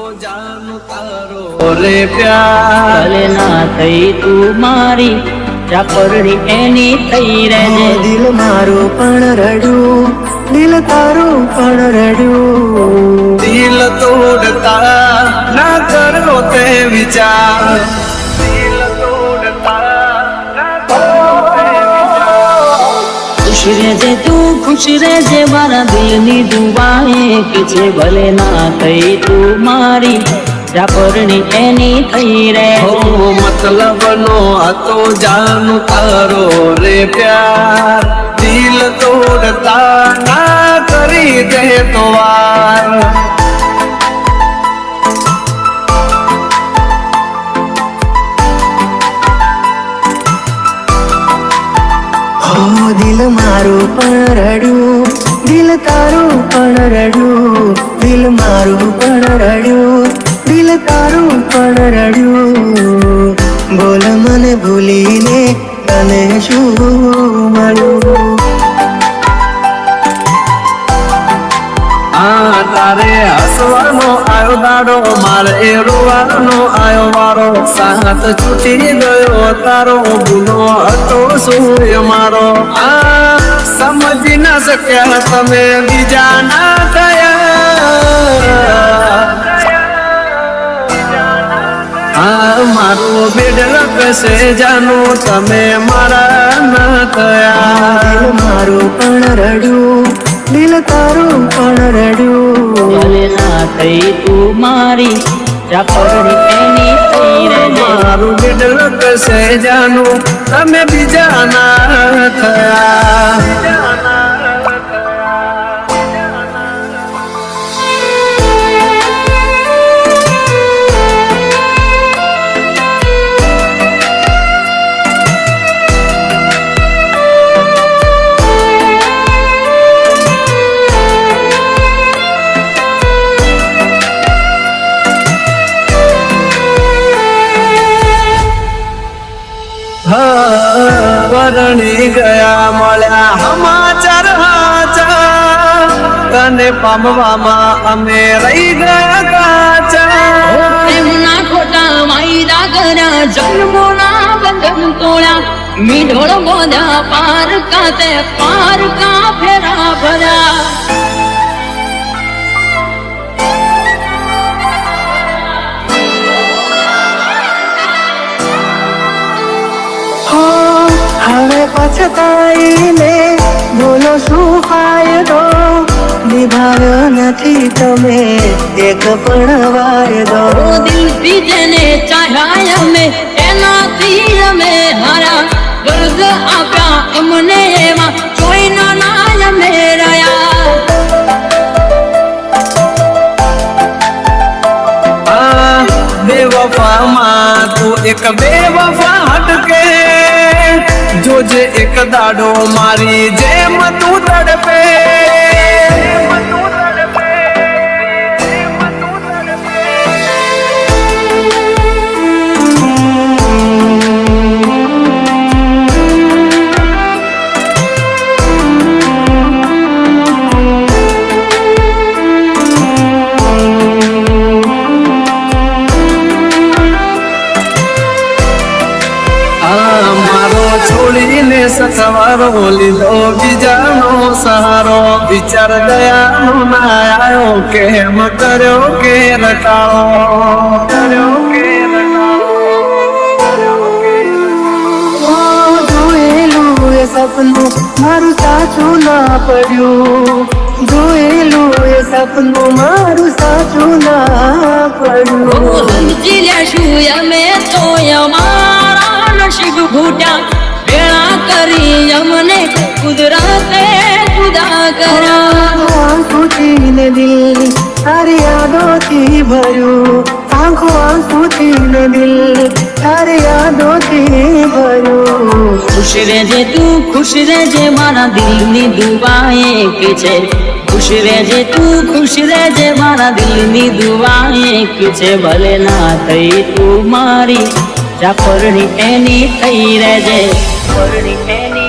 જાનું તારો રે પ્યાર ભલે ના થઈ તું મારી ચાપરડી એની થઈ રહેજે દિલ મારું પણ રડ્યું દિલ તારું પણ રડ્યું દિલ તોડતા ના કરો તે વિચાર દિલ તોડતા ના કરો તે વિચાર ખુશ રહેજે તું ખુશ રહેજે મારા દિલની દુઆ એક છે ભલે ના થઈ તું મારી ચાપરડી એની થઈ રહેજે મતલબ નો હતો જાનું તારો રે પ્યાર દિલ તોડતા ના કરી દે તો વાર દિલ મારું પણ રડ્યું દિલ તારું પણ રડ્યું દિલ મારું પણ રડ્યું દિલ તારું પણ રડ્યું બોલ મને ભૂલીને તને શું મળ્યું તારે હસવાનો આયો દાડો મારે રોવાનો આયો વારો સાથ છૂટી ગયો તારો ગુનો હતો સૂર્ય મારો સમજી ના શક્યા તમે બીજા ના થયા મારું બેડલ કશે જાનું તમે મારા ના થયા દિલ મારું પણ રડ્યું દિલ તારું પણ રડ્યું ભલે ના થઈ તું મારી ચાપરડી એની થઈ રહેજે મારું બેડલ કશે જાનું તમે બીજા ના થયા વરણી ગયા મળ્યા સમાચાર હાચા તને પામવામાં અમે રહી ગયા કાચા પ્રેમના ખોટા વાયદા કર્યા જન્મોના બંધન તોડ્યા મીઢોળ બોધ્યા પાર કાતે પાર કા ફેરા ભર્યા હવે પછતાઈને બોલો શું ફાયદો નિભાવ્યો નથી તમે એક પણ વાયદો દિલથી જેને ચાહ્યા અમે એનાથી અમે હારા દર્દ આપ્યા અમને એમાં કોઈ ના અમે રહ્યા બેવફામાં તું એક બેવફા હટકે જોજે એક દાડો મારી જેમ તું તડપે છોડીને સથવારો લીધો બીજાનો સહારો વિચાર દયાનો ના આવ્યો કેમ કર્યો કે રટાળો જોયેલું એ સપનું મારું સાચું ના પડ્યું જોયેલું એ સપનું મારું સાચું ના પડ્યું સમજી લેશું અમે તો અમારા નસીબ ઘૂટ્યા ભેળા કરી અમને કુદરતે જુદા કર્યા આંખોથી ને દિલ તારી યાદોથી ભર્યું આંખો આંખોથી ને દિલ તારી યાદોથી ભર્યું ખુશ રહેજે તું ખુશ રહેજે મારા દિલની દુઆ એક છે ખુશ રહેજે તું ખુશ રહેજે મારા દિલની દુઆ એક છે ભલે ના થઈ તું મારી ચાપરડી એની થઈ રહેજે ચાપરડી એની